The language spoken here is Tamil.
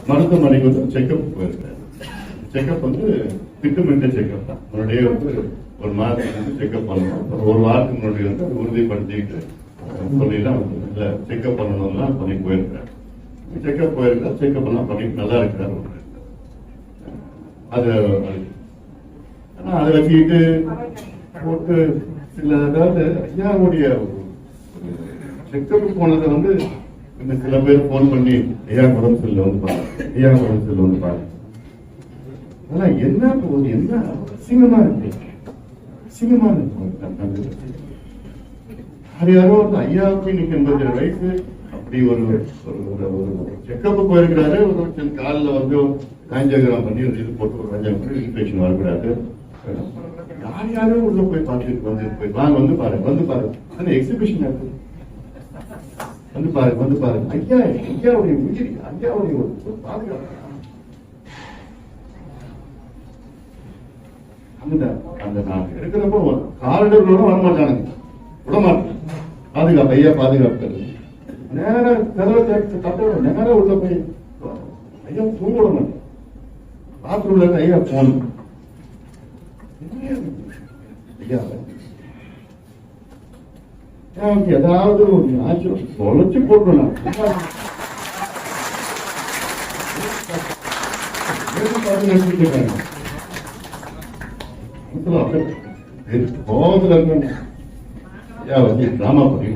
மருத்துவமனைக்கு வந்து செக்அப் போயிருக்காரு. செக்அப் வந்து திட்டமிட்ட செக்அப் தான். முன்னாடியே வந்து ஒரு மாதத்துக்கு வந்து செக்அப் பண்ணணும். ஒரு வாரத்துக்கு முன்னாடி வந்து அதை உறுதிப்படுத்திட்டு சொல்லிதான் வந்து இல்லை செக்அப் பண்ணணும்லாம் பண்ணி போயிருக்காரு. செக்அப் போயிருக்காரு. செக்அப் எல்லாம் பண்ணிட்டு நல்லா இருக்கிறாரு. அது அதை வச்சுக்கிட்டு போட்டு சில அதாவது ஐயாவுடைய செக்அப் போனதை வந்து சில பேர் போன் பண்ணி ஐயா உடம்பு செல்ல வந்து பாருங்க, ஐயா உடம்பு செல்ல வந்து பாருங்க. ஆனா என்ன போகுது, என்ன அசிங்கமா இருக்கு, அசிங்கமா இருக்கு. யாரோ வந்து ஐயாவுக்கு இன்னைக்கு 87 வயசு அப்படி ஒரு செக்கப் போயிருக்கிறாரு. ஒரு காலில் வந்து ஆஞ்சியோகிராம் பண்ணி இது போட்டு ஒரு 5 இன்ஃபெக்ஷன் வரக்கூடாது. யாரும் உள்ள போய் பார்த்துட்டு வந்து வாங்க வந்து பாருங்க, வந்து பாருங்க, எக்ஸிபிஷன் இருக்கு, வந்து பாருங்க, வந்து பாருங்க. ஐயாவுடைய உயிரி, ஐயாவுடைய ஒரு பாதுகாப்பு. அந்த நான் இருக்கிறப்போ காரிடர்களோட வரமாட்டானுங்க, விடமாட்டேன். பாதுகாப்பு, ஐயா பாதுகாப்பு. நேரம் கதவை நேரம் உள்ள போய் ஐயா தூங்க விட மாட்டேன். பாத்ரூம்ல ஐயா போன் ஐயா ஏதாவது ஒரு ஆச்சரியம் தொலைச்சு போட்டுருவேன். கோபத்துல இருக்க ஐயா வந்து டிராமா பண்ணி